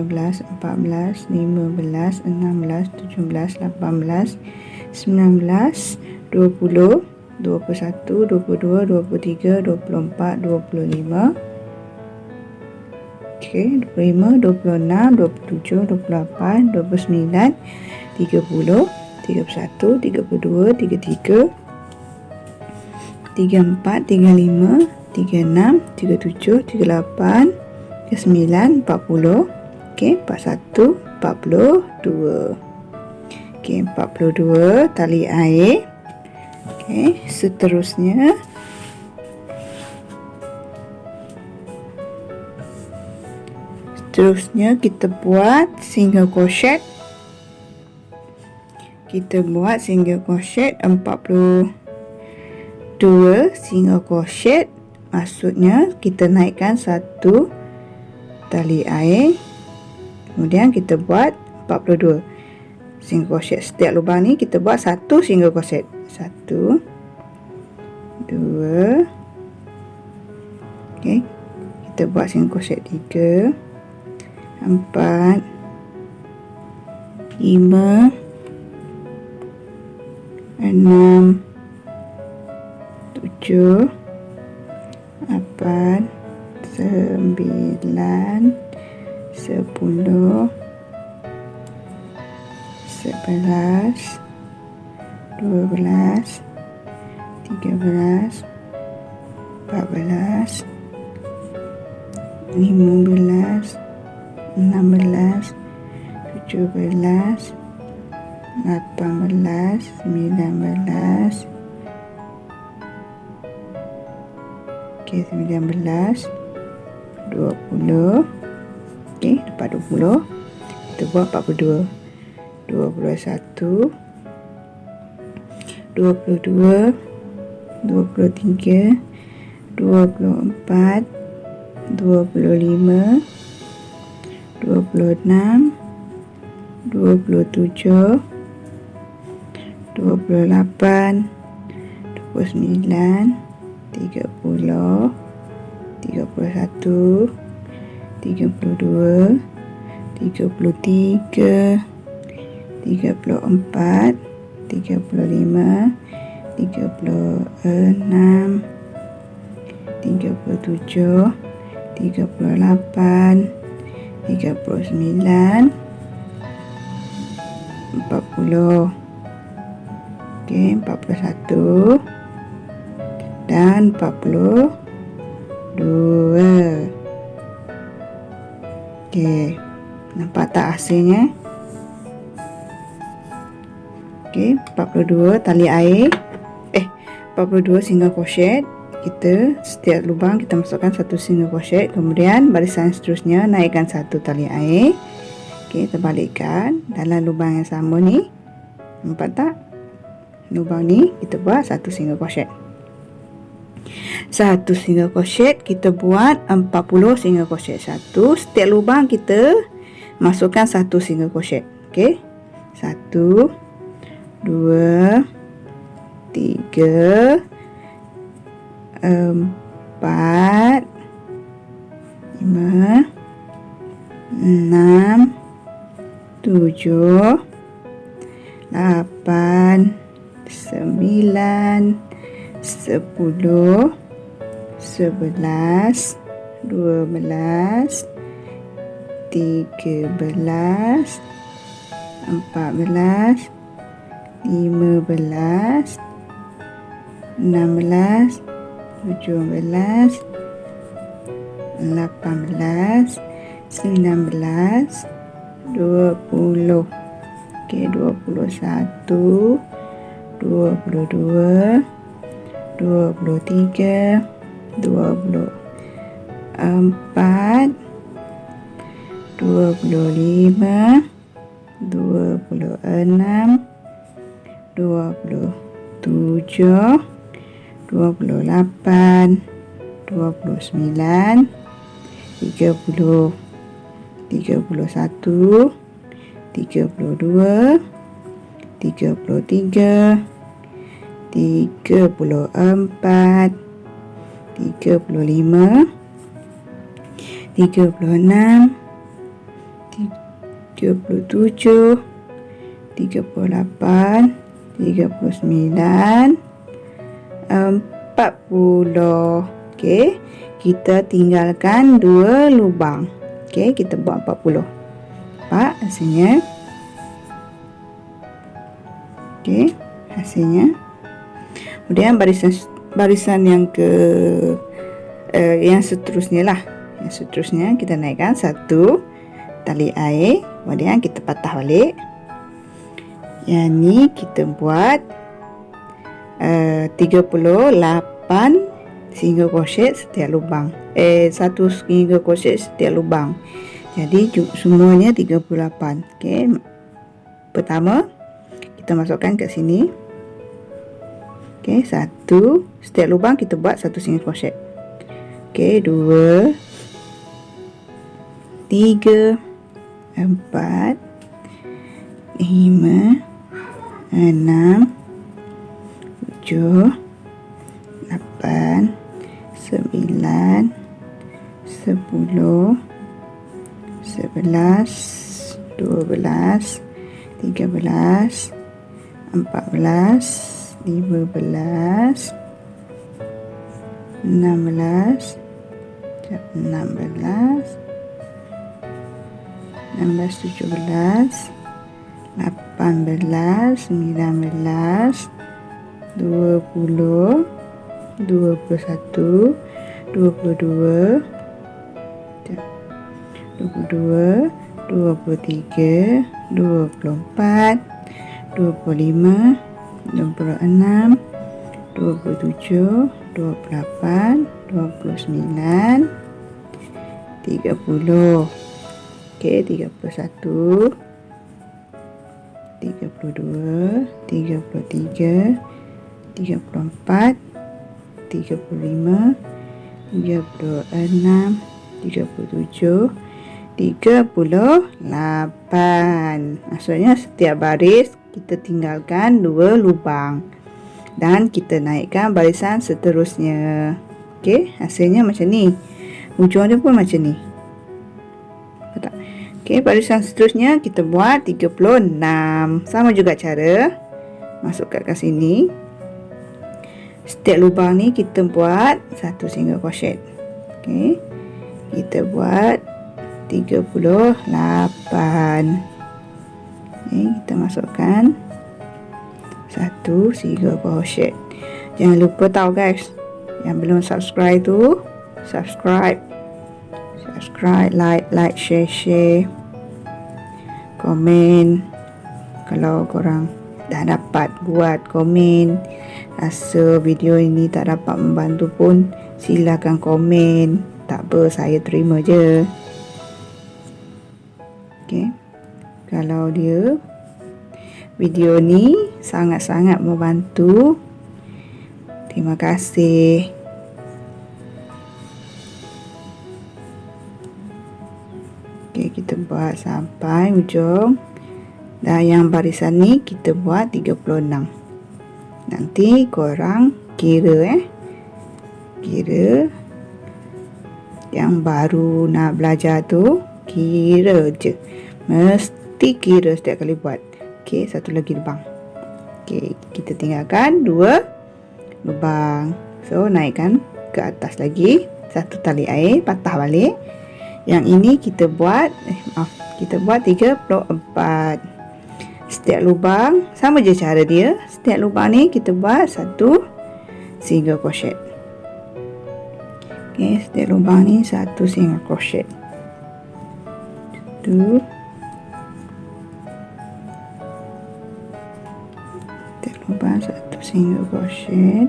13, 14, 15, 16, 17, 18, 19, 20, 21, 22, 23, 24, 25. Okey, 25, 26, 27, 28, 29, 30, 31, 32, 33, 34, 35, 36, 37, 38, 39, 40. Okey, 41, 42. Okey, 42 tali air. Okey, seterusnya kita buat single crochet. Kita buat single crochet 42 single crochet. Maksudnya kita naikkan satu tali air, kemudian kita buat 42 single crochet. Setiap lubang ni kita buat satu single crochet. 1 2. Okey, kita buat single crochet 3 4 5 6 7 8 9 10 11 12 13 14 15 16 17 18 19. Okey, 19 20. Okey, dapat 20. Kita buat 42. 21 22 23 24 25 26 27 28 29 30 31 32 33 34 35 36 37 38 39 40. Okey, 41 dan 42. Okey, nampak tak hasilnya? Okey, 42 tali air 42 single crochet. Kita setiap lubang kita masukkan satu single crochet, kemudian barisan seterusnya naikkan satu tali air. Okey, kita balikkan dalam lubang yang sama ni. Nampak tak? lubang ni kita buat satu single crochet. Satu single crochet kita buat 40 single crochet. Setiap lubang kita masukkan satu single crochet. Okey. 1 2 3 4 5 6 7 8 9 10 11 12 13 14 15 16 17 18 19 20. Okey, 21 22 23 24 25 26 27 28 29 30 31 32 33 34 35 36 37 38 39 40. Okey, kita tinggalkan 2 lubang. Okey, kita buat 40. Nampak hasilnya? Okey, hasilnya. Kemudian barisan yang yang seterusnya lah. Yang seterusnya kita naikkan satu tali air, kemudian kita patah balik. Yang ni kita buat 38 single crochet setiap lubang. Satu single crochet setiap lubang. Jadi semuanya 38. Okey. Pertama kita masukkan ke sini. Okey, satu, setiap lubang kita buat satu single crochet. Okey, 2 3 4 5 6 7 8 9 10 11 12 13 14 15 16 17 18 19 20 21 22 23 24 25 26 27 28 29 30. Okey, 31 32 33 34 35 36 37 38. Maksudnya setiap baris kita tinggalkan 2 lubang dan kita naikkan barisan seterusnya. Okey, hasilnya macam ni. Ujung dia pun macam ni. Betul tak? Okey, barisan seterusnya kita buat 36. Sama juga cara. Masukkan ke sini. Setiap lubang ni kita buat satu single crochet. Okey. Kita buat 38. Okey, kita masukkan satu single crochet. Jangan lupa tahu guys, yang belum subscribe tu subscribe, like, share, komen. Kalau korang dah dapat buat komen, rasa video ini tak dapat membantu pun, silakan komen. Tak apa, saya terima je. Okey. Kalau dia video ni sangat-sangat membantu. Terima kasih. Okey, kita buat sampai ujung. Dan yang barisan ni kita buat 36. Nanti korang kira kira. Yang baru nak belajar tu kira je. Mesti kira setiap kali buat. Okey, satu lagi lubang. Okey, kita tinggalkan 2 lubang. So, naikkan ke atas lagi. Satu tali air, patah balik. Yang ini kita buat kita buat 34. Setiap lubang sama je cara dia. Setiap lubang ni kita buat 1 single crochet. Okey, setiap lubang ni 1 single crochet. 1. Setiap lubang 1 single crochet.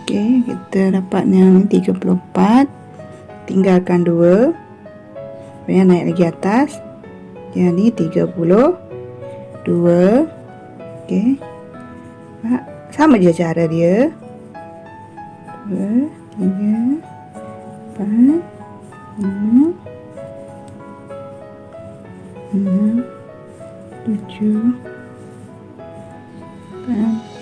Okey, kita dapat yang 34. Tinggalkan 2. Kemudian naik lagi atas. Yang ni 32. Okey. Sama je cara dia. 2, 3, 4, 5, 6, 7, 8.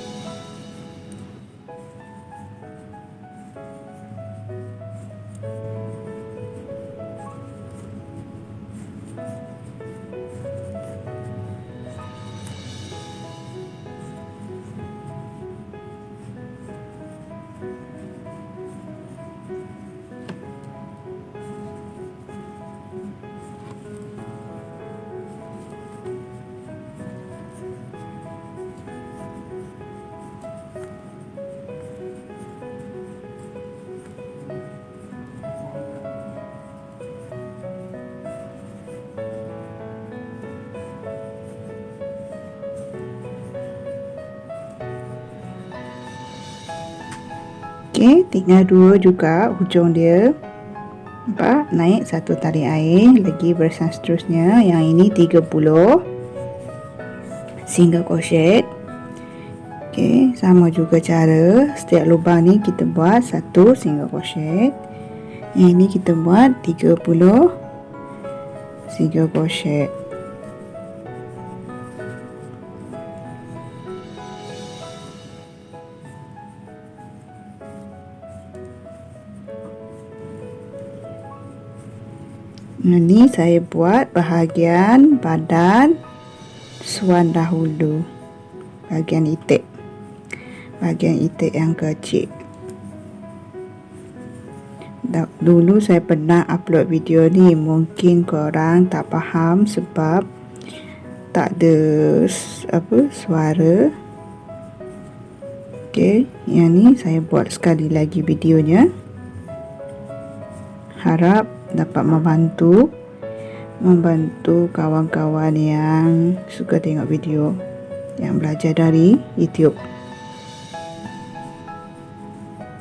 Okey, tinggal 2 juga hujung dia. Nampak? Naik 1 tali air. Lagi barisan seterusnya. Yang ini 30 single crochet. Okey, sama juga cara. Setiap lubang ni kita buat 1 single crochet. Yang ini kita buat 30 single crochet. Ini saya buat bahagian badan swan dahulu. Bahagian itik. Bahagian itik yang kecil. Dulu saya pernah upload video ni. Mungkin korang tak faham sebab tak ada suara. Okey, yang ni saya buat sekali lagi videonya. Harap dapat membantu kawan-kawan yang suka tengok video, yang belajar dari YouTube.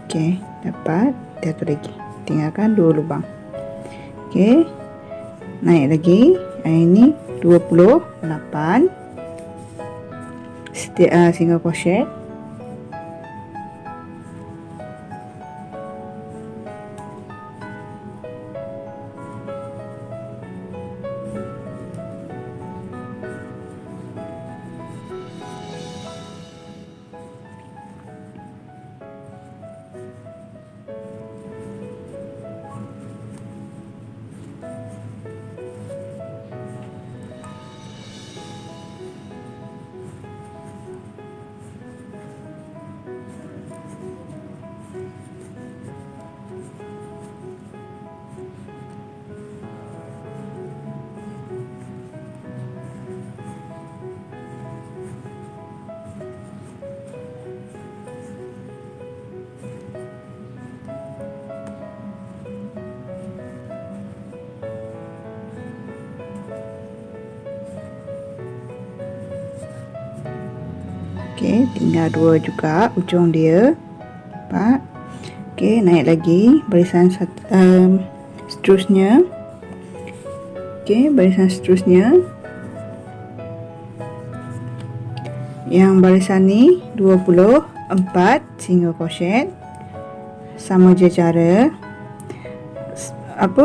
Okey, dapat satu lagi. Tinggalkan 2 lubang. Okey, naik lagi. Ini 28 setiap single crochet. Okey, tinggal 2 juga ujung dia. Nampak? Okey, naik lagi barisan seterusnya. Okey, barisan seterusnya. Yang barisan ni 24 single crochet. Sama je cara.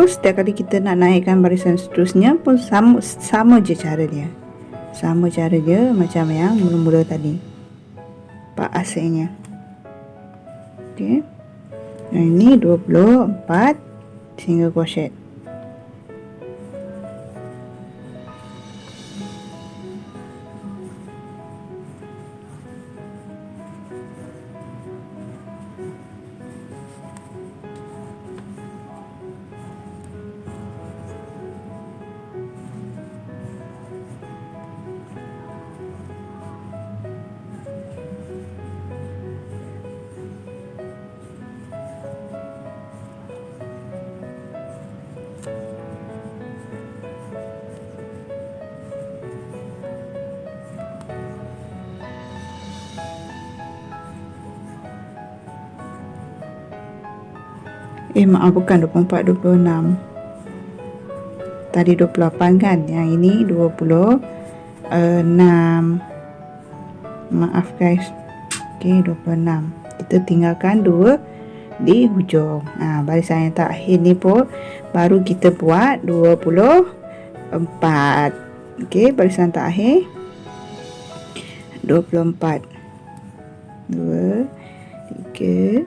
Setiap kali kita nak naikkan barisan seterusnya pun sama je cara dia. Sama cara dia macam yang mula-mula tadi. Pak asalnya. Okey. Yang ini 24 single crochet. Maaf, bukan 24, 26. Tadi 28 kan? Yang ini 26. Maaf guys. Okey, 26. Kita tinggalkan 2 di hujung. Barisan yang terakhir ni pun baru kita buat 24. Okey, barisan terakhir 24. 2 3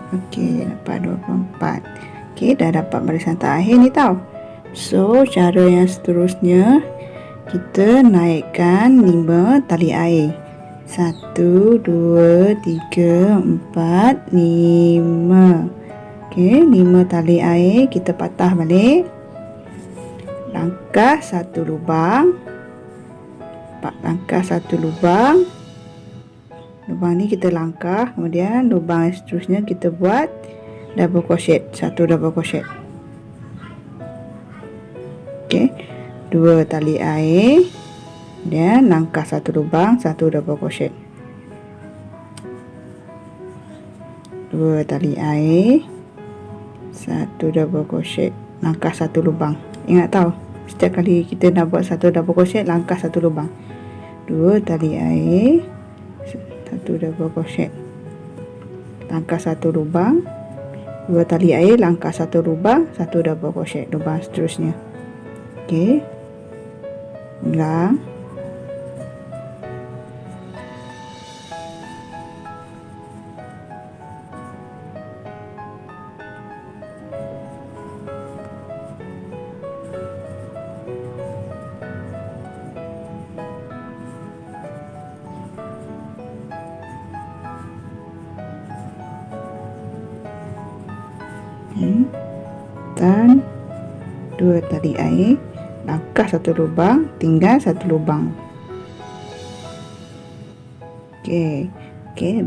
Okey, dapat 24. Okey, dah dapat barisan terakhir ni tau. So, cara yang seterusnya kita naikkan 5 tali air. 1 2 3 4 5. Okey, 5 tali air kita patah balik. Langkah 1 lubang. Langkah 1 lubang. Lubang ni kita langkah, kemudian lubang yang seterusnya kita buat double crochet, 1 double crochet. Okey, 2 tali air dan langkah 1 lubang, 1 double crochet. 2 tali air, 1 double crochet, langkah 1 lubang. Ingat tahu, setiap kali kita nak buat 1 double crochet, langkah 1 lubang. 2 tali air, 1 double crochet, langkah 1 lubang, 2 tali air, langkah 1 lubang, 1 double crochet, lubang seterusnya. Okey, ulang. Dan 2 tali air, langkah 1 lubang, tinggal 1 lubang. Okey,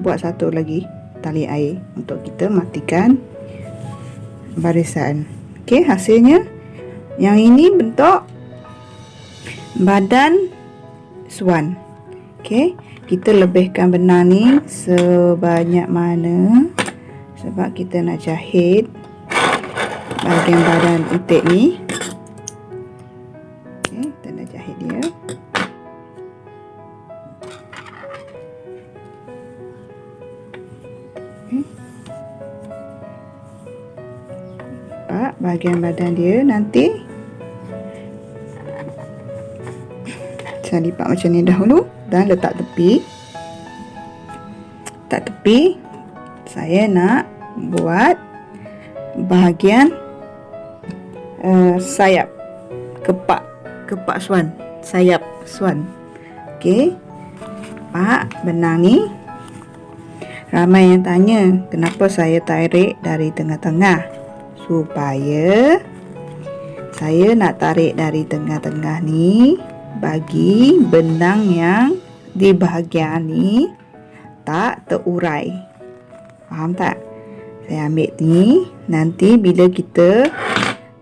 buat satu lagi tali air untuk kita matikan barisan. Okey, hasilnya yang ini bentuk badan swan. Okey, kita lebihkan benang ni sebanyak mana sebab kita nak jahit bahagian badan itik ni. Okey, kita nak jahit dia. Okey. Nampak bahagian badan dia nanti. Saya lipat macam ni dahulu dan letak tepi. tak tepi, saya nak buat bahagian sayap kepak swan, sayap swan. Okey, pak benang ni. Ramai yang tanya kenapa saya tarik dari tengah-tengah. Supaya saya nak tarik dari tengah-tengah ni bagi benang yang di bahagian ni tak terurai. Faham tak? Saya ambil ni, nanti bila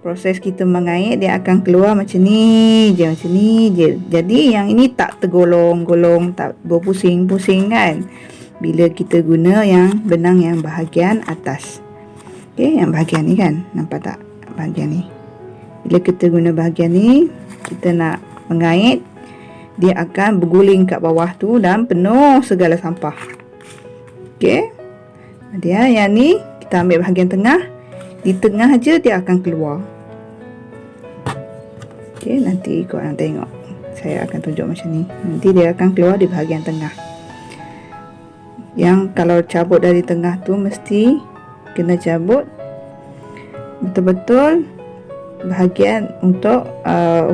proses kita mengait, dia akan keluar macam ni je, macam ni je. Jadi yang ini tak tergolong-golong, tak berpusing-pusing kan, bila kita guna yang benang yang bahagian atas. Okey, yang bahagian ni kan, nampak tak bahagian ni? Bila kita guna bahagian ni, kita nak mengait, dia akan berguling kat bawah tu dan penuh segala sampah. Okey, dia yang ni kita ambil bahagian tengah, di tengah je dia akan keluar. Okey, nanti korang tengok, saya akan tunjuk macam ni. Nanti dia akan keluar di bahagian tengah. Yang kalau cabut dari tengah tu mesti kena cabut betul-betul bahagian untuk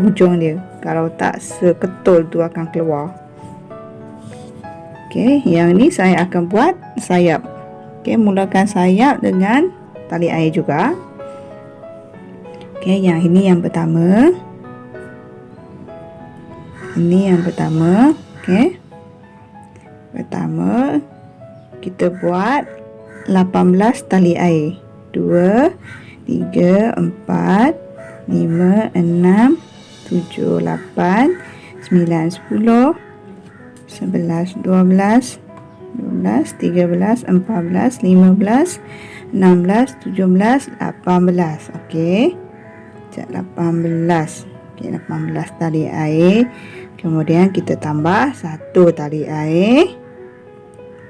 hujung dia. Kalau tak, seketul tu akan keluar. Okey, yang ni saya akan buat sayap. Okey, mulakan sayap dengan tali air juga. Okey, yang ini yang pertama. Ini yang pertama. Okey, pertama kita buat 18 tali air. 2, 3, 4, 5, 6, 7, 8, 9, 10, 11, 12, 13, 14, 15, 16, 17, 18. Okey. 18. Okey, 18 tali air. Kemudian kita tambah 1 tali air.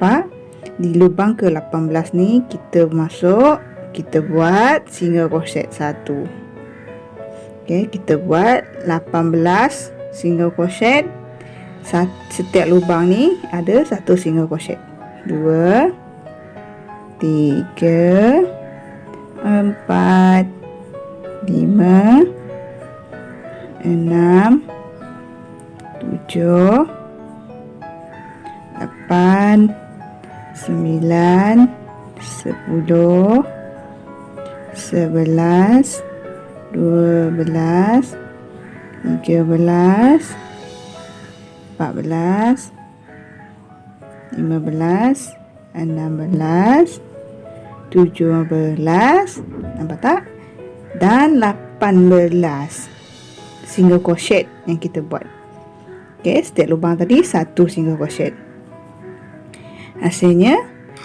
Nampak? Di lubang ke-18 ni kita buat single crochet 1. Okey, kita buat 18 single crochet. Setiap lubang ni ada 1 single crochet. 2, 3, 4, 5, 6, 7, 8, 9, 10, 11, 12, 13, 14, 15, 16, 17, nampak tak? Dan 18 single crochet yang kita buat. Okey, setiap lubang tadi 1 single crochet. Hasilnya,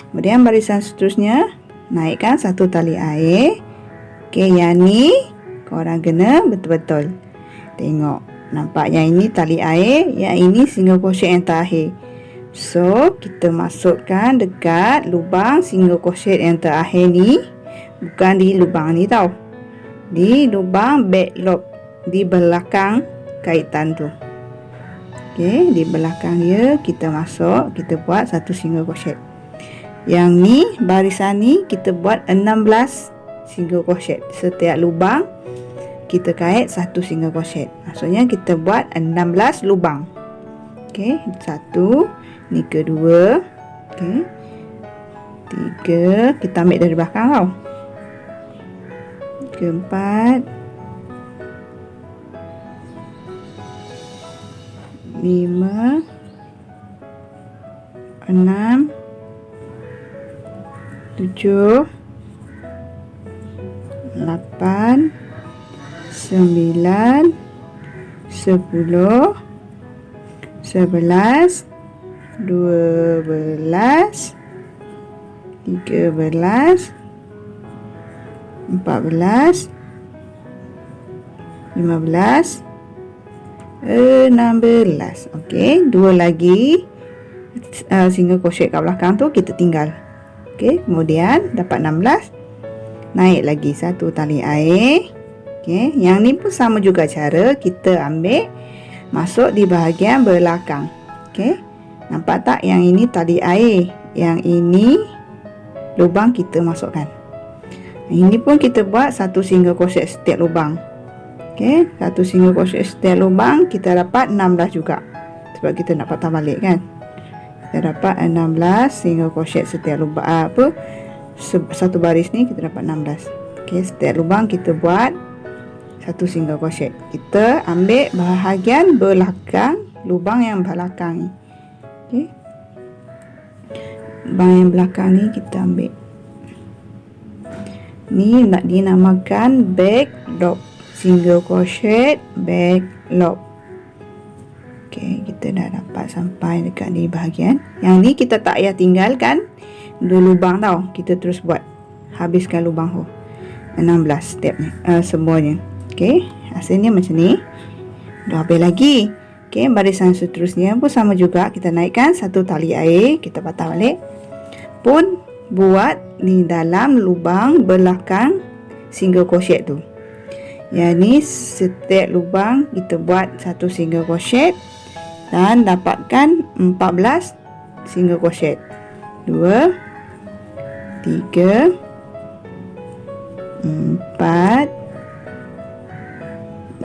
kemudian barisan seterusnya naikkan 1 tali air. Okey, yang ni korang kena betul-betul tengok. Nampak yang ini tali air, yang ini single crochet yang terakhir. So, kita masukkan dekat lubang single crochet yang terakhir ni. Bukan di lubang ni tau. Di lubang back loop, di belakang kaitan tu. Okey, di belakang dia kita masuk, kita buat 1 single crochet. Yang ni, barisan ni kita buat 16 single crochet. Setiap lubang kita kait 1 single crochet. Maksudnya kita buat 16 lubang. Okey, 1, ni kedua. Okey, 3, kita ambil dari belakang tau. Keempat, 5, 6, 7, 8, 9, 10, 11, 12, 13, 14, 15, 16. Okey, 2 lagi single crochet kat belakang tu kita tinggal. Okey, kemudian dapat 16. Naik lagi 1 tali air. Okey, yang ni pun sama juga cara, kita ambil masuk di bahagian belakang. Okey, nampak tak yang ini tali air, Yang ini lubang kita masukkan. Ini pun kita buat satu single crochet setiap lubang. Okey, satu single crochet setiap lubang kita dapat 16 juga. Sebab kita nak patah balik kan. Kita dapat 16 single crochet setiap lubang. Satu baris ni kita dapat 16. Okey, setiap lubang kita buat satu single crochet. Kita ambil bahagian belakang lubang yang belakang ni. Okey. Lubang yang belakang ni kita ambil. Ni nak dinamakan back loop. Single crochet back loop. Okey, kita dah dapat sampai dekat di bahagian. Yang ni kita tak payah tinggalkan 2 lubang tau. Kita terus buat. Habiskan lubang tu. 16 step ni. Semuanya. Okey, hasilnya macam ni. Dah habis lagi. Okey, barisan seterusnya pun sama juga. Kita naikkan satu tali air. Kita patah balik. Pun buat ni dalam lubang belakang single crochet tu. Yang ni setiap lubang kita buat satu single crochet dan dapatkan 14 single crochet. 2 3 4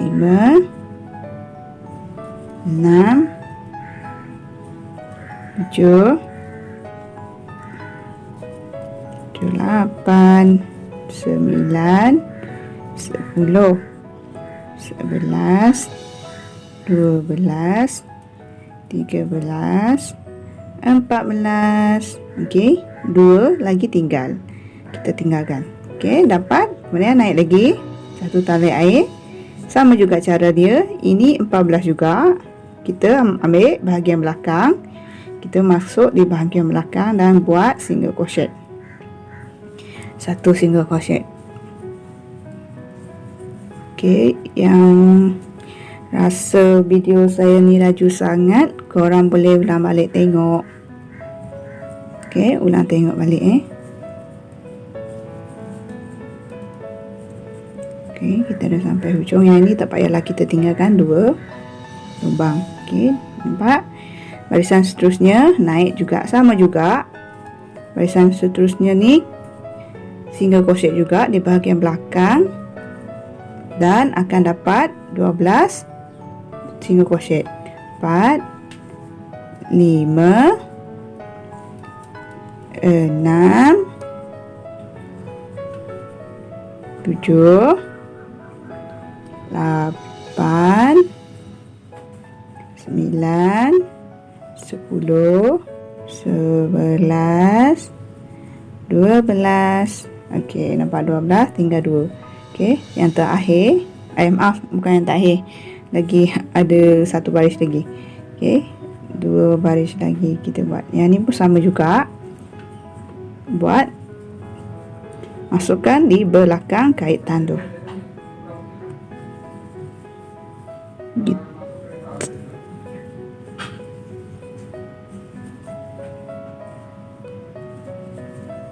5 6 7 8 9 10 11 12 13 14. Okey, 2 lagi tinggal. Kita tinggalkan. Okey, dapat. Kemudian naik lagi satu tali air. Sama juga cara dia. Ini 14 juga. Kita ambil bahagian belakang. Kita masuk di bahagian belakang dan buat single crochet. Satu single crochet. Okey, yang rasa video saya ni laju sangat, korang boleh ulang balik tengok. Okey, ulang tengok balik Okey, kita dah sampai hujung. Yang ini tak payahlah kita tinggalkan 2 lubang. Okey, nampak? Barisan seterusnya naik juga, sama juga. Barisan seterusnya ni single crochet juga di bahagian belakang dan akan dapat 12 single crochet. 4 5 6 7 8 9 10 11 12. Okey, nampak 12, tinggal 2. Okey, yang terakhir, maaf, bukan yang terakhir. Lagi ada satu baris lagi. Okey, 2 baris lagi kita buat. Yang ni pun sama juga. Buat, masukkan di belakang kaitan tu. Gitu.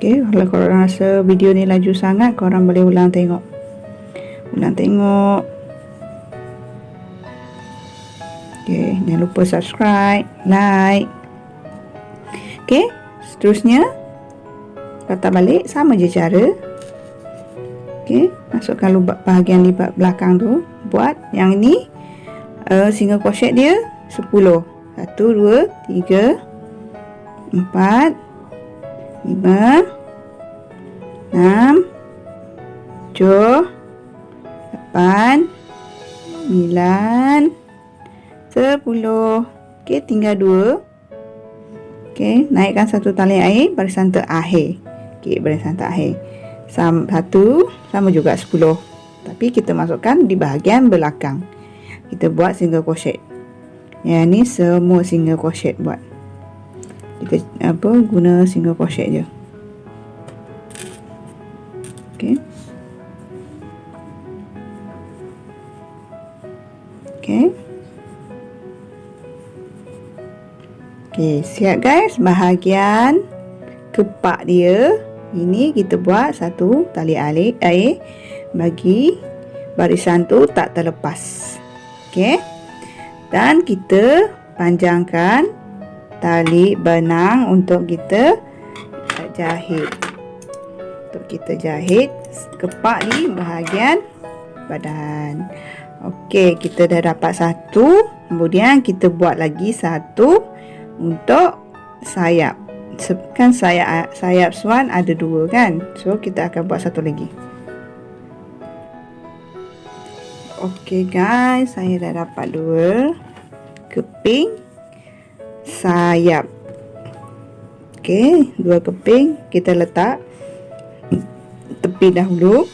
Okey, kalau korang rasa video ni laju sangat, korang boleh ulang tengok. Ulang tengok. Okey, jangan lupa subscribe, like. Okey, seterusnya patah balik, sama je cara. Okey, masukkan lubang bahagian di belakang tu. Buat yang ini single crochet dia 10. 1 2 3 4 5 6 7 8 9 10. Okey, tinggal 2. Okey, naikkan satu tali air barisan terakhir. Okey, barisan terakhir. Satu sama juga 10. Tapi kita masukkan di bahagian belakang. Kita buat single crochet. Yang ni semua single crochet buat. Kita guna single crochet je. Okey. Okey. Okey, siap guys. Bahagian kepak dia ini kita buat satu tali air bagi barisan tu tak terlepas. Okey. Dan kita panjangkan tali benang untuk kita jahit. Untuk kita jahit kepak di bahagian badan. Okey, kita dah dapat satu. Kemudian kita buat lagi satu untuk sayap. Kan sayap swan ada dua kan. So kita akan buat satu lagi. Okey guys, saya dah dapat dua keping sayap. Okey, dua keping kita letak tepi dahulu.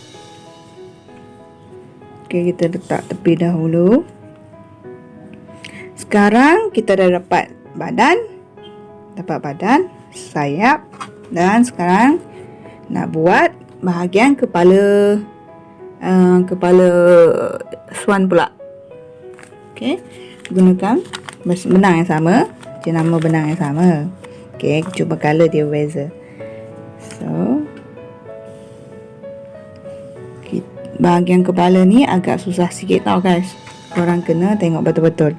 Okey, kita letak tepi dahulu. Sekarang kita dah dapat badan, sayap, dan sekarang nak buat bahagian kepala swan pula. Okey, gunakan benang yang sama, jenama benang yang sama. Okey, cuba color dia beza. So bahagian kepala ni agak susah sikit tau guys. Korang kena tengok betul-betul.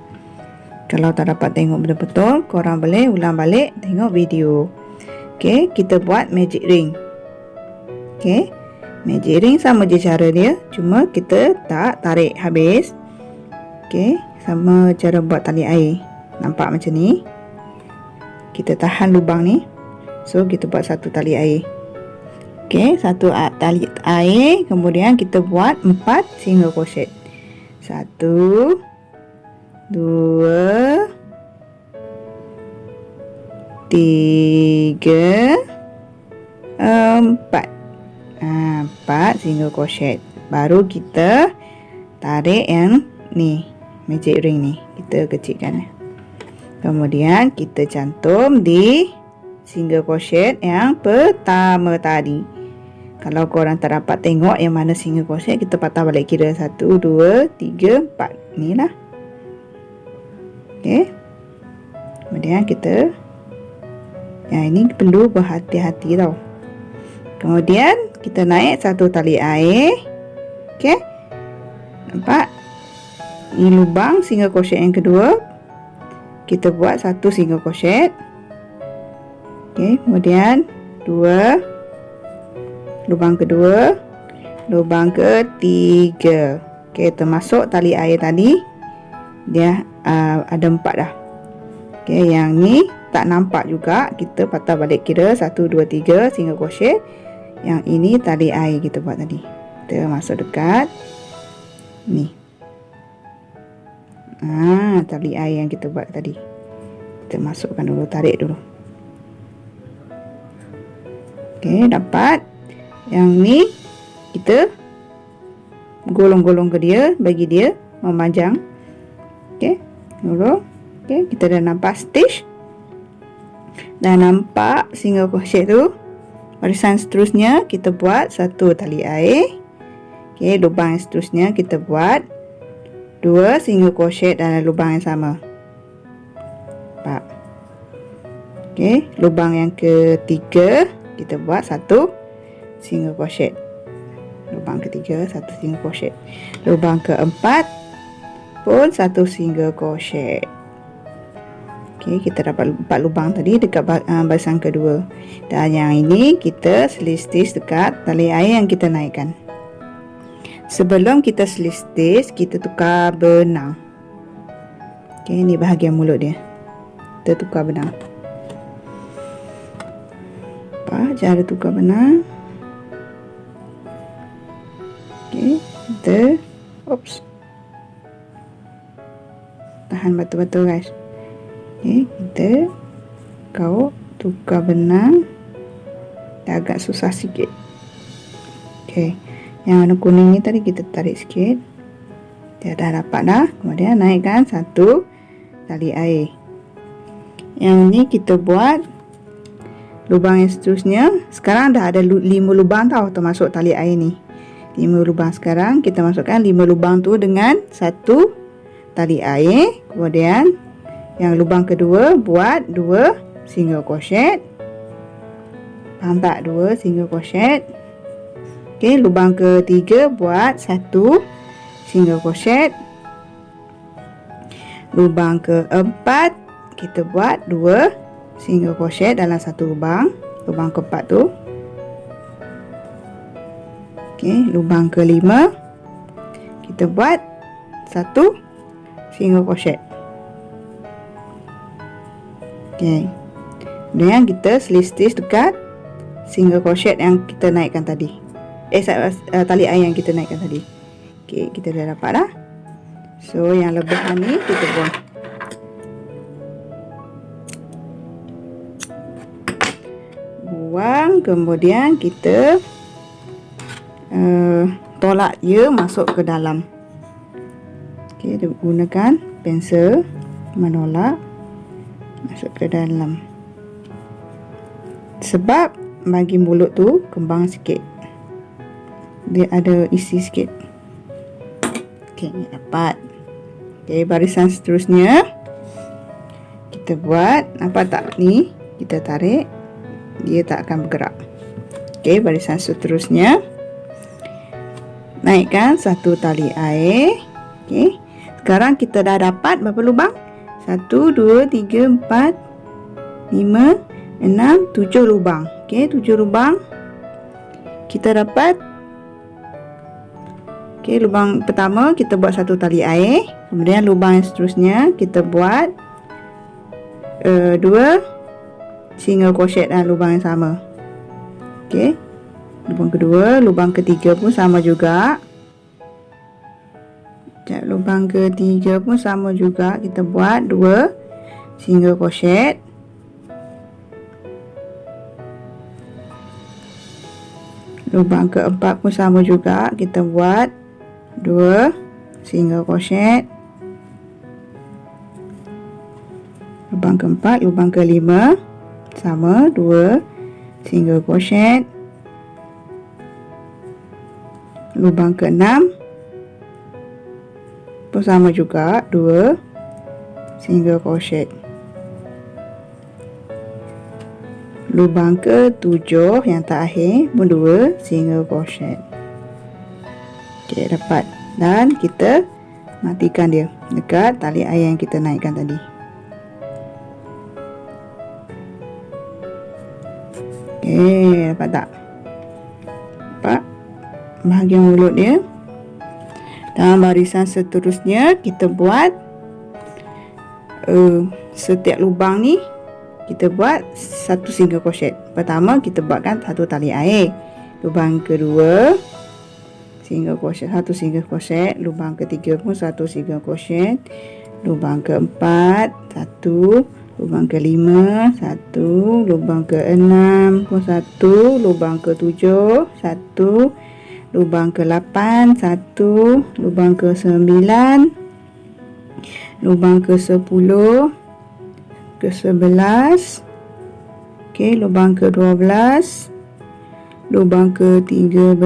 Kalau tak dapat tengok betul-betul, korang boleh ulang balik tengok video. Okey, kita buat magic ring. Okey, magic ring sama je cara dia, cuma kita tak tarik habis. Okey, sama cara buat tali air. Nampak macam ni. Kita tahan lubang ni. So kita buat satu tali air. Okey, satu tali air, kemudian kita buat 4 single crochet. 1 2 3 4. 4 single crochet. Baru kita tarik yang ni, magic ring ni, kita kecilkan. Kemudian kita cantum di single crochet yang pertama tadi. Kalau korang tak dapat tengok yang mana single crochet, kita patah balik kira 1 2 3 4. Ni lah. Okey. Kemudian kita, yang ini perlu berhati-hati tau. Kemudian kita naik satu tali air. Okey. Nampak? Ini lubang single crochet yang kedua. Kita buat satu single crochet. Okey, kemudian 2, lubang kedua, lubang ketiga. Okey, termasuk tali air tadi dia ada 4 dah. Okey, yang ni tak nampak juga, kita patah balik kira 1 2 3 single crochet. Yang ini tali air kita buat tadi. Kita masuk dekat ni. Tali air yang kita buat tadi. Kita masukkan dulu, tarik dulu. Okey, dapat. Yang ni kita golong-golong ke dia, bagi dia memanjang. Okey, dulu. Okey, kita dah nampak stitch. Dah nampak single crochet tu. Barisan seterusnya kita buat satu tali air. Okey, lubang yang seterusnya kita buat 2 single crochet dalam lubang yang sama. Nampak? Okey, lubang yang ketiga kita buat satu single crochet. Lubang ketiga satu single crochet. Lubang keempat pun satu single crochet. Okey, kita dapat 4 lubang tadi dekat barisan kedua. Dan yang ini kita slip stitch dekat tali air yang kita naikkan. Sebelum kita slip stitch, kita tukar benang. Okey, ini bahagian mulut dia. Kita tukar benang. Apa cara tukar benang? Okey, kita tahan betul-betul guys. Okey, kita tukar benang. Dah agak susah sikit. Okey, yang warna kuning ni tadi kita tarik sikit. Dia dah dapat dah. Kemudian naikkan satu tali air. Yang ni kita buat lubang yang seterusnya. Sekarang dah ada 5 lubang tau, termasuk tali air ni. 5 lubang. Sekarang kita masukkan 5 lubang tu dengan satu tali air. Kemudian yang lubang kedua buat 2 single crochet. Faham tak? 2 single crochet. Okey, lubang ketiga buat 1 single crochet. Lubang keempat kita buat 2 single crochet dalam satu lubang keempat tu. Okey, lubang kelima kita buat 1 single crochet. Okey. Kemudian kita slip stitch dekat single crochet yang kita naikkan tadi. Tali air yang kita naikkan tadi. Okey, kita dah dapat dah. So yang lebihan ni kita buang, kemudian kita tolak dia masuk ke dalam. Okey, kita gunakan pensel menolak masuk ke dalam. Sebab bagi mulut tu kembang sikit, dia ada isi sikit. Okey, dapat. Okey, barisan seterusnya kita buat, nampak tak ni? Kita tarik, dia tak akan bergerak. Okey, barisan seterusnya naikkan 1 tali air. Okey, sekarang kita dah dapat berapa lubang? 1, 2, 3, 4, 5, 6, 7 lubang. Okey, 7 lubang kita dapat. Okey, lubang pertama kita buat 1 tali air, kemudian lubang yang seterusnya kita buat 2 single crochet dalam lubang yang sama. Okey, lubang kedua, lubang ketiga pun sama juga. Lubang ketiga pun sama juga, kita buat 2 single crochet. Lubang keempat pun sama juga, kita buat 2 single crochet. Lubang keempat, lubang kelima sama, 2 single crochet. Lubang keenam pun sama juga, 2 single crochet. Lubang ke-7 yang terakhir pun 2 single crochet. Okey, dapat. Dan kita matikan dia dekat tali air yang kita naikkan tadi. Okey, dapat tak? Nampak bahagian mulut dia. Dalam barisan seterusnya kita buat setiap lubang ni kita buat 1 single crochet. Pertama kita buatkan 1 tali air. Lubang kedua single crochet, 1 single crochet. Lubang ketiga pun 1 single crochet. Lubang keempat 1. Lubang kelima 1. Lubang keenam pun 1. Lubang ke-7 1. Lubang ke-8 1. Lubang ke-9. Lubang ke-10. Ke-11. Okey, lubang ke-12. Lubang ke-13.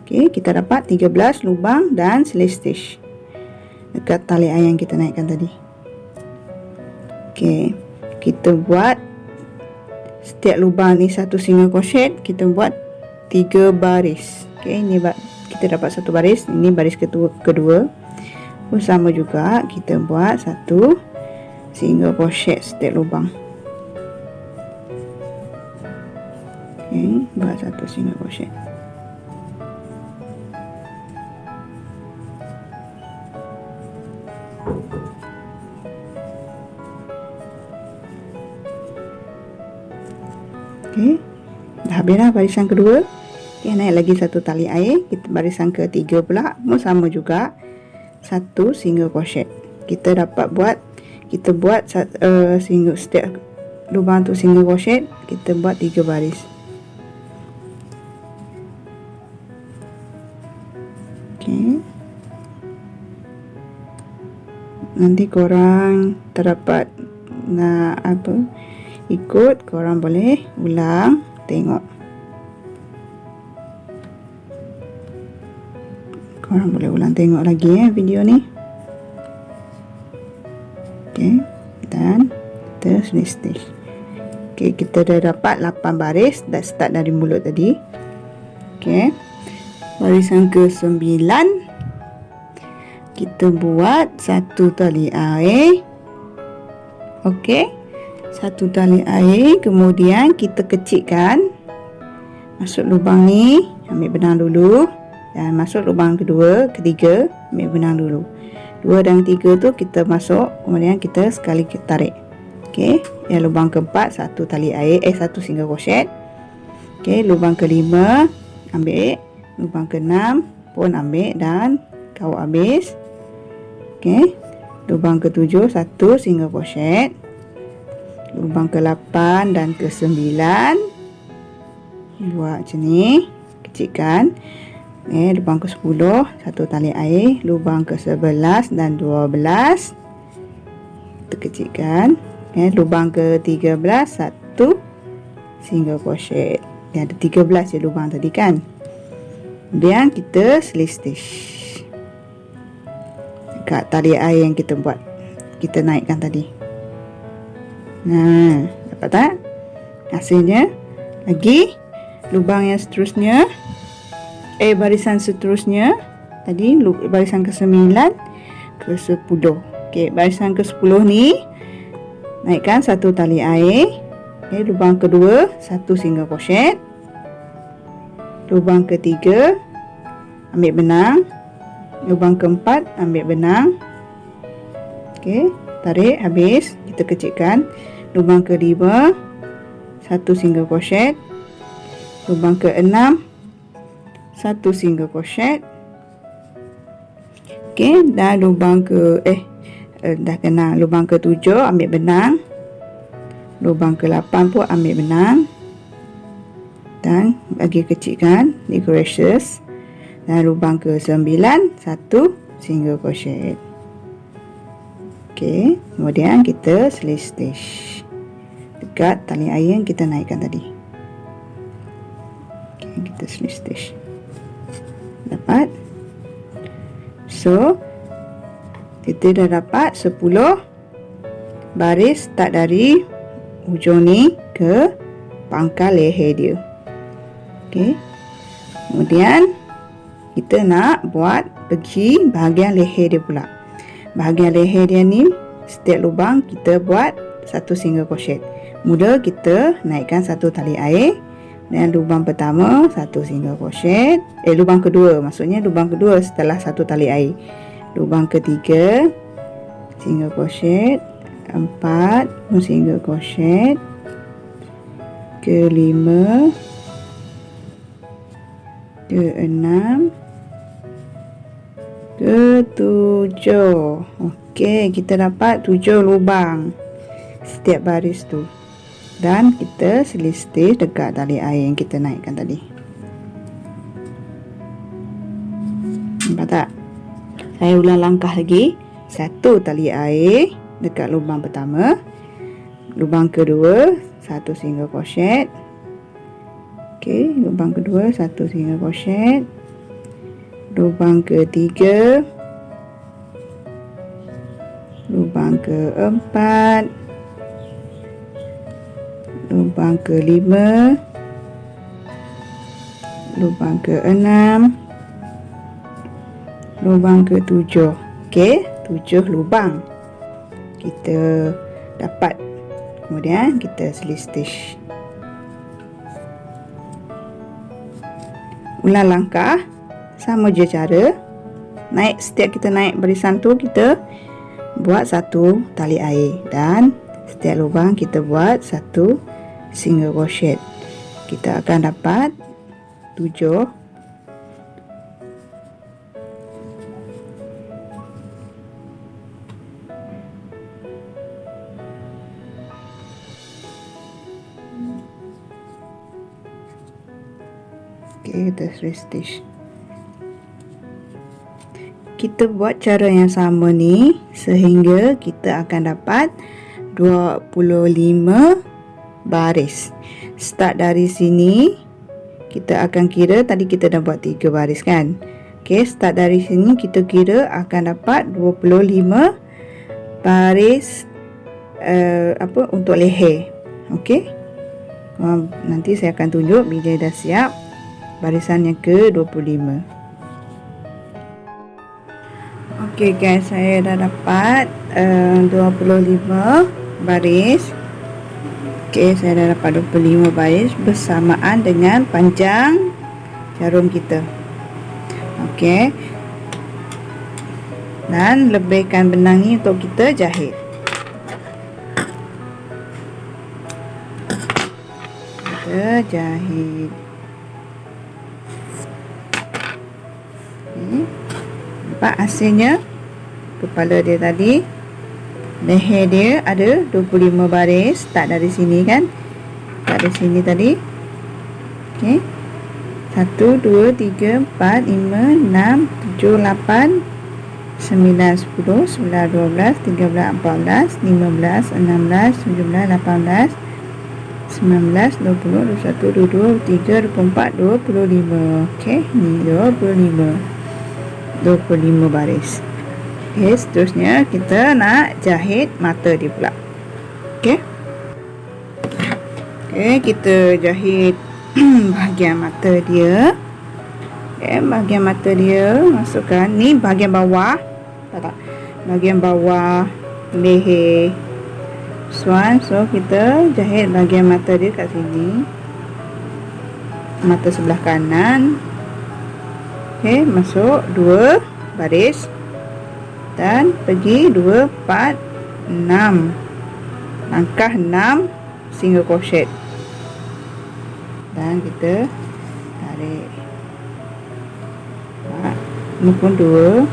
Okey, kita dapat 13 lubang dan slip stitch dekat tali air yang kita naikkan tadi. Okey, kita buat setiap lubang ni 1 single crochet, kita buat 3 baris. Okey, ni kita dapat 1 baris, ini baris kedua. Pun sama juga, kita buat 1 single crochet setiap lubang. Okey, buat 1 single crochet. Okey, dah habis dah barisan kedua. Okey, naik lagi 1 tali air. Kita barisan ketiga pula pun sama juga, 1 single crochet. Kita dapat buat, kita buat single, setiap lubang tu single crochet, kita buat 3 baris. Okey, nanti korang terdapat nak ikut, korang boleh ulang tengok. Korang boleh ulang tengok lagi video ni. Okey, dan kita slip stitch. Okey, kita dah dapat 8 baris, dah start dari mulut tadi. Okey, barisan ke-9 kita buat 1 tali air. Okey. Satu tali air, kemudian kita kecikkan. Masuk lubang ni, ambil benang dulu. Dan masuk lubang kedua, ketiga, ambil benang dulu. 2 dan 3 tu kita masuk, kemudian kita sekali kita tarik. Okey, yang lubang keempat, satu tali air, satu single crochet. Okey, lubang kelima ambil, lubang keenam pun ambil dan kawat habis. Okey, lubang ketujuh satu single crochet. Lubang ke-8 dan ke-9 buat macam ni, kecikkan. Lubang ke-10 satu tali air, lubang ke-11 dan 12 kita kecikkan. Lubang ke-13 satu single crochet. Dia ada 13 je lubang tadi kan. Kemudian kita slip stitch dekat tali air yang kita buat, kita naikkan tadi. Nah, dapat tak hasilnya? Lagi lubang yang seterusnya, barisan seterusnya tadi barisan ke-9 ke-10. Okey, barisan ke-10 ni naikkan satu tali air. Lubang kedua satu single crochet. Lubang ketiga ambil benang. Lubang keempat ambil benang. Okey, tarik habis, kita kecikkan. Lubang kelima satu single crochet. Lubang keenam satu single crochet. Okey, dan lubang dah kena. Lubang ke-7 ambil benang. Lubang ke-8 pun ambil benang dan bagi kecikkan decorations. Dan lubang ke-9 satu single crochet. Okey, kemudian kita slip stitch dekat tali air yang kita naikkan tadi. Okey, kita slip stitch. Dapat. So kita dah dapat 10 baris start dari ujung ni ke pangkal leher dia. Okey. Kemudian kita nak buat pergi bahagian leher dia pula. Bahagian leher dia ni, setiap lubang kita buat satu single crochet. Mula kita naikkan satu tali air. Dan lubang pertama satu single crochet. Lubang kedua, maksudnya lubang kedua setelah satu tali air. Lubang ketiga single crochet. 4 single crochet. Ke-5, ke-6, ke-7. Okey, kita dapat 7 lubang setiap baris tu. Dan kita slip stitch dekat tali air yang kita naikkan tadi. Nampak tak? Saya ulang langkah lagi. Satu tali air dekat lubang pertama. Lubang kedua satu single crochet. Okey, lubang kedua satu single crochet. Lubang ketiga, lubang keempat, lubang kelima, lubang keenam, lubang ketujuh. Okey, 7 lubang kita dapat. Kemudian kita slip stitch. Ulang langkah, sama je cara. Setiap kita naik barisan tu, kita buat satu tali air. Dan setiap lubang kita buat satu single crochet. Kita akan dapat 7. Okey, kita slip stitch. Kita buat cara yang sama ni sehingga kita akan dapat 25 baris. Start dari sini, kita akan kira, tadi kita dah buat 3 baris kan. Okey, start dari sini kita kira akan dapat 25 baris untuk leher. Okey. Nanti saya akan tunjuk bila dah siap barisan yang ke-25. Okey guys, saya dah dapat 25 baris. Okey, saya dah dapat 25 baris bersamaan dengan panjang jarum kita. Okey. Dan lebihkan benang ni untuk kita jahit. Kita jahit. Nampak hasilnya? Kepala dia tadi, leher dia ada 25 baris. Start dari sini kan, start dari sini tadi. Okey, 1, 2, 3, 4, 5, 6, 7, 8, 9, 10, 11, 12, 13, 14, 15, 16, 17, 18, 19, 20, 21, 22, 23, 24, 25. Okey, ni 25 baris. Okey, seterusnya kita nak jahit mata dia pula. Okey. Okey, kita jahit bahagian mata dia. Okey, bahagian mata dia masukkan ni bahagian bawah. Tak. Bahagian bawah leher. So kita jahit bahagian mata dia kat sini. Mata sebelah kanan. Okey, masuk 2 baris. Dan pergi 2, 4, 6. Langkah 6 single crochet. Dan kita tarik. Ini pun 2.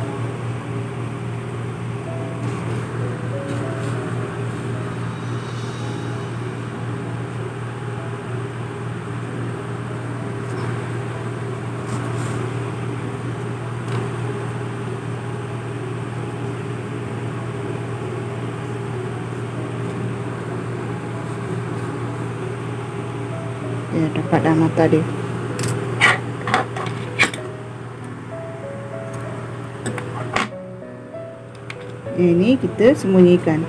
Ya, dapat dah mata dia. Ini kita sembunyikan.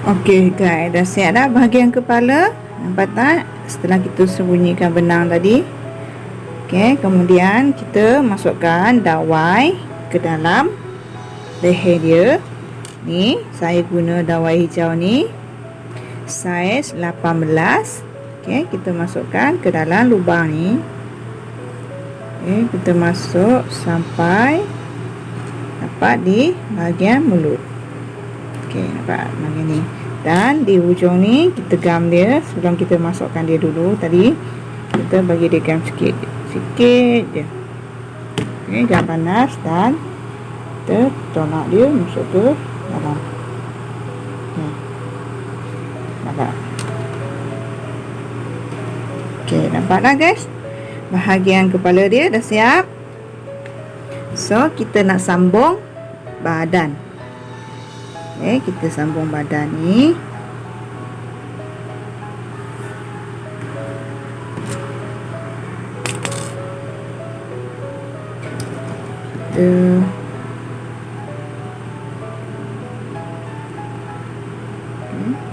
Okey guys, dah siap dah bahagian kepala. Nampak tak? Setelah kita sembunyikan benang tadi. Okey, kemudian kita masukkan dawai ke dalam leher dia. Ni, saya guna dawai hijau ni. Saiz 18. Okey, kita masukkan ke dalam lubang ni. Okey, kita masuk sampai dapat di bahagian mulut. Okey, nampak bahagian ni. Dan di hujung ni kita gam dia. Sebelum kita masukkan dia dulu tadi, kita bagi dia gam sikit je. Okey, jangan panas. Dan kita tolak dia masuk ke dalam. Nampak? Okey, nampak dah guys. Bahagian kepala dia dah siap. So, kita nak sambung badan. Okey, kita sambung badan ni. Kita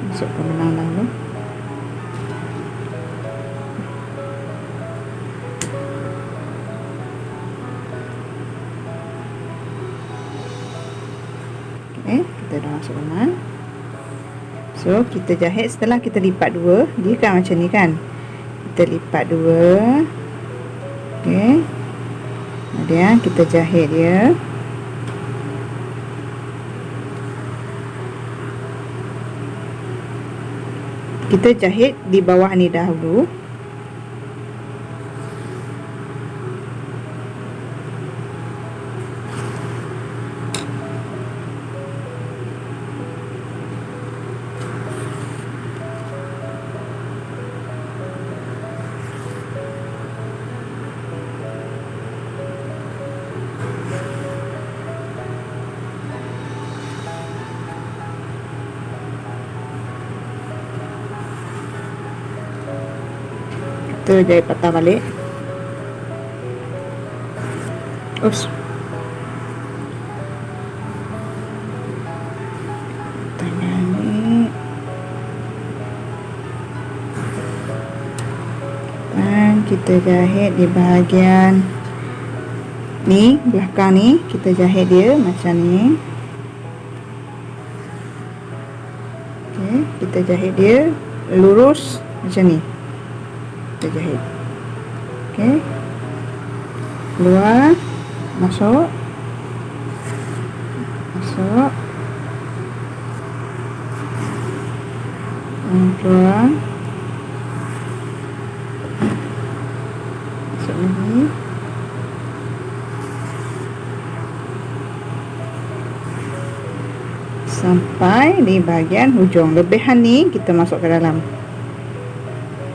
masukkan benang dulu. Okey, kita dah masuk benang. So, kita jahit setelah kita lipat 2. Dia kan macam ni kan. Kita lipat 2. Okey. Kemudian kita jahit dia. Kita jahit di bawah ni dahulu. Kita jahit patah balik. Ups. Tangan ni. Dan kita jahit di bahagian ni, belakang ni, kita jahit dia macam ni. Okey, kita jahit dia lurus macam ni. Kita jahit. Okey. Keluar, masuk. Masuk. Keluar. Masuk lagi. Sampai di bahagian hujung. Lebihan ni kita masuk ke dalam.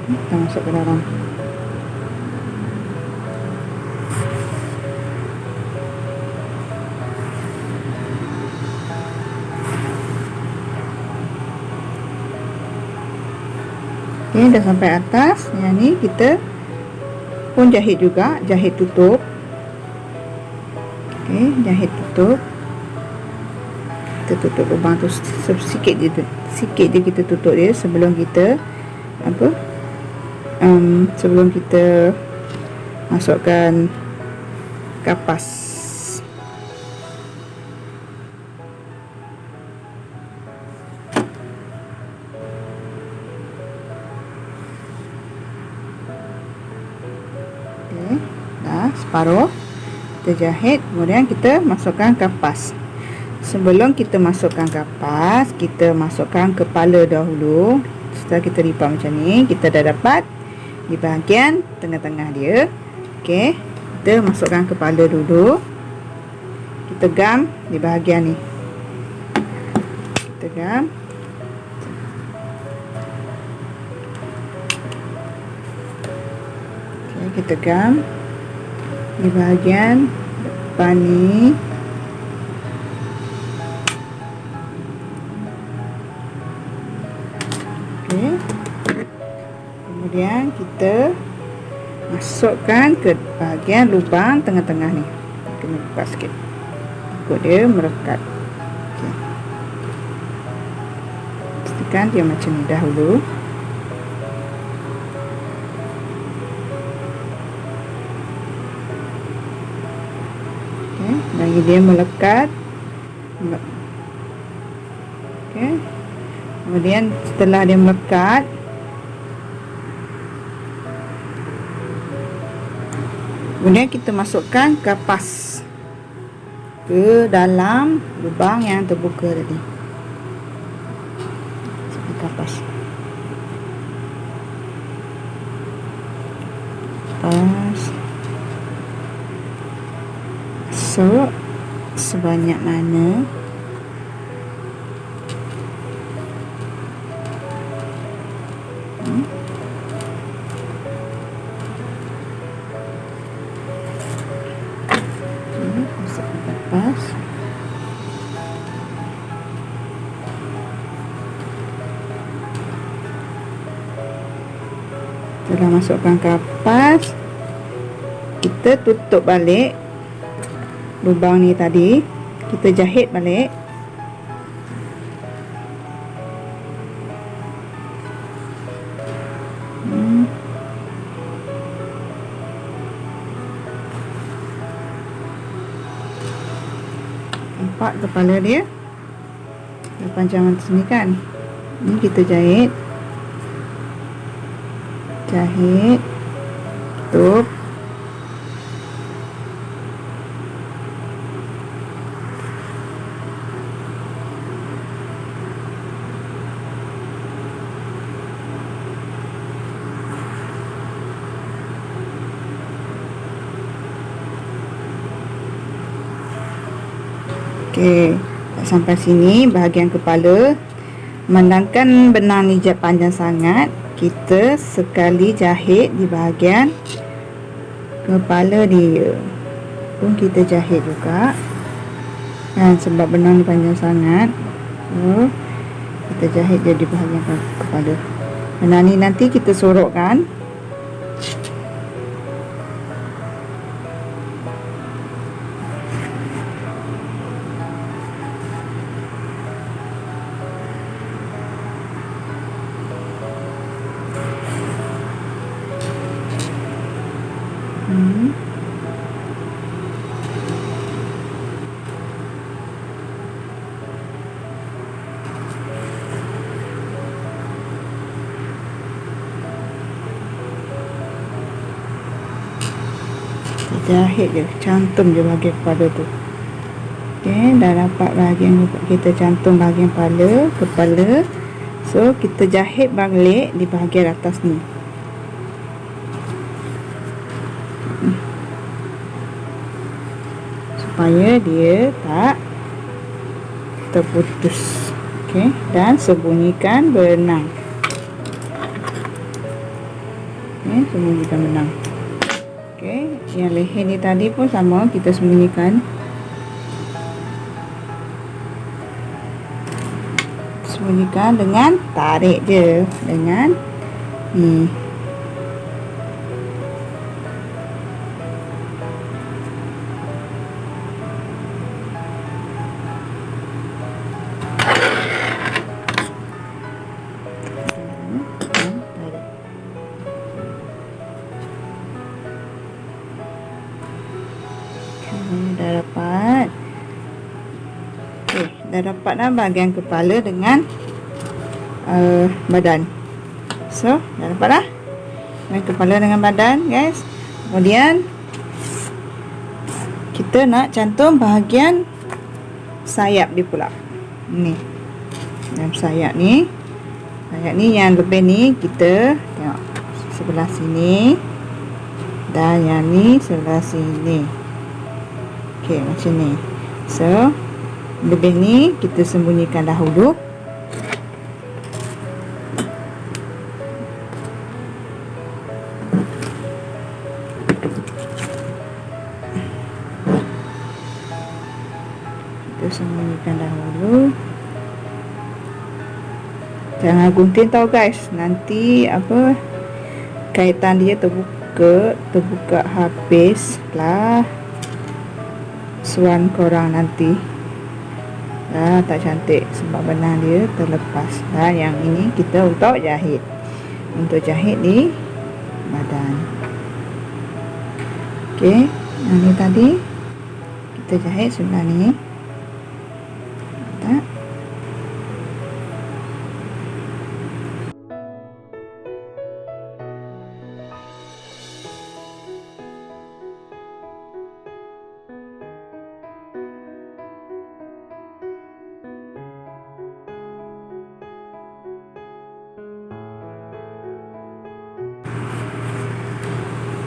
Kita masuk ke dalam. Okey, dah sampai atas. Yang ni kita pun jahit juga, jahit tutup. Okey, jahit tutup. Kita tutup lubang tu sikit je, kita tutup dia sebelum kita sebelum kita masukkan kapas. Okey, dah separuh kita jahit, kemudian kita masukkan kapas. Sebelum kita masukkan kapas, kita masukkan kepala dahulu. Setelah kita lipat macam ni, kita dah dapat di bahagian tengah-tengah dia. Okey, kita masukkan kepala dulu. Kita gam di bahagian ni. Kita gam. Okey, kita gam di bahagian depan ni. Kemudian kita masukkan ke bahagian lubang tengah-tengah ni. Kena buka sikit, ikut dia merekat. Okay. Pastikan dia macam ni dahulu. Okay. Bagi dia melekat. Okay. Kemudian setelah dia melekat, kemudian kita masukkan kapas ke dalam lubang yang terbuka tadi. Kapas. Kapas. Masuk sebanyak mana. Kapas. Setelah masukkan kapas, kita tutup balik lubang ni tadi, kita jahit balik. Nampak kepala dia panjang macam sini kan. Ini kita jahit, tutup. Okey, sampai sini bahagian kepala. Memandangkan benang ni panjang sangat, kita sekali jahit di bahagian kepala dia pun kita jahit juga kan, sebab benang ni panjang sangat. So, kita jahit dia di bahagian kepala. Benang ni nanti kita sorokkan. Hmm. Jahit je, cantum je bahagian kepala tu. Okey, dah dapat bahagian kita cantum bahagian kepala. So kita jahit balik di bahagian atas ni. Supaya dia tak terputus. Okey, dan sembunyikan benang. Okey, sembunyikan benang. Okey, yang leher ni tadi pun sama, kita sembunyikan. Sembunyikan dengan tarik je dengan ni. Dah dapat. Okey, dah dapat dah bahagian kepala dengan badan. So, dah dapat dah dengan kepala dengan badan, guys. Kemudian kita nak cantum bahagian sayap dia pula. Ni. Dalam sayap ni. Sayap ni yang lebih ni kita tengok sebelah sini. Dan yang ni sebelah sini. Okey, macam ni. So, lebih ni kita sembunyikan dahulu. Kita sembunyikan dahulu. Jangan gunting tau guys. Nanti apa kaitan dia terbuka habis lah. Suan korang nanti tak cantik sebab benang dia terlepas. Yang ini kita untuk jahit. Untuk jahit di badan. Okey, yang ni tadi kita jahit sebelah ni. Tak.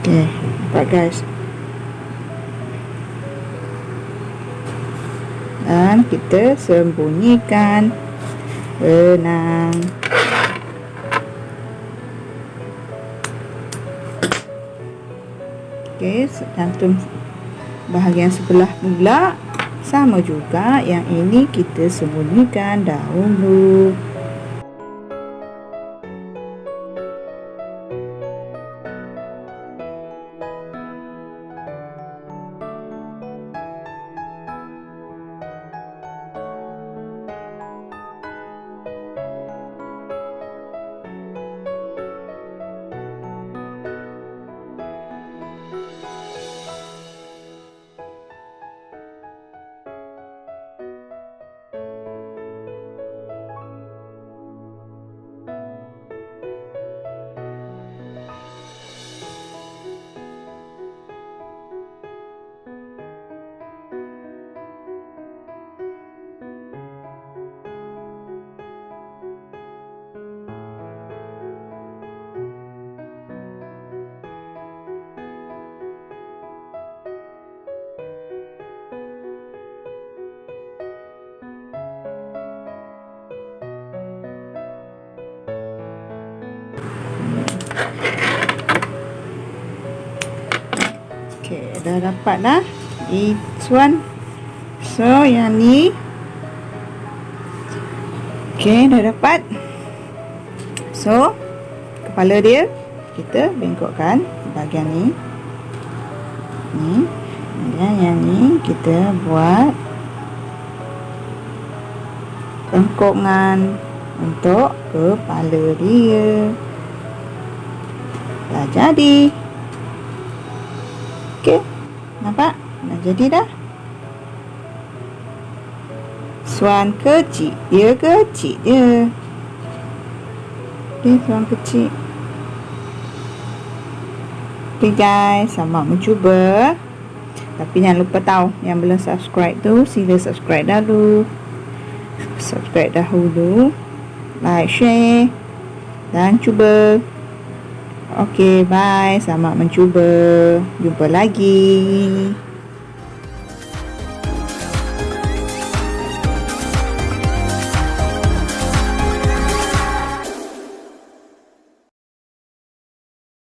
Okey, nampak guys. Dan kita sembunyikan benang. Okey, cantum bahagian sebelah pula. Sama juga, yang ini kita sembunyikan dahulu. Okey, dah dapat dah. This one. So, yang ni. Okey, dah dapat. So, kepala dia kita bengkokkan bahagian ni. Ni. Kemudian yang ni kita buat bengkokan untuk kepala dia. Dah jadi. Okey. Nampak? Dah jadi dah. Swan kecil. Dia kecil dia. Okey, swan kecil. Okay guys, selamat mencuba. Tapi jangan lupa tahu, yang belum subscribe tu sila subscribe dahulu. Subscribe dahulu, like, share dan cuba. Okay, bye. Selamat mencuba. Jumpa lagi.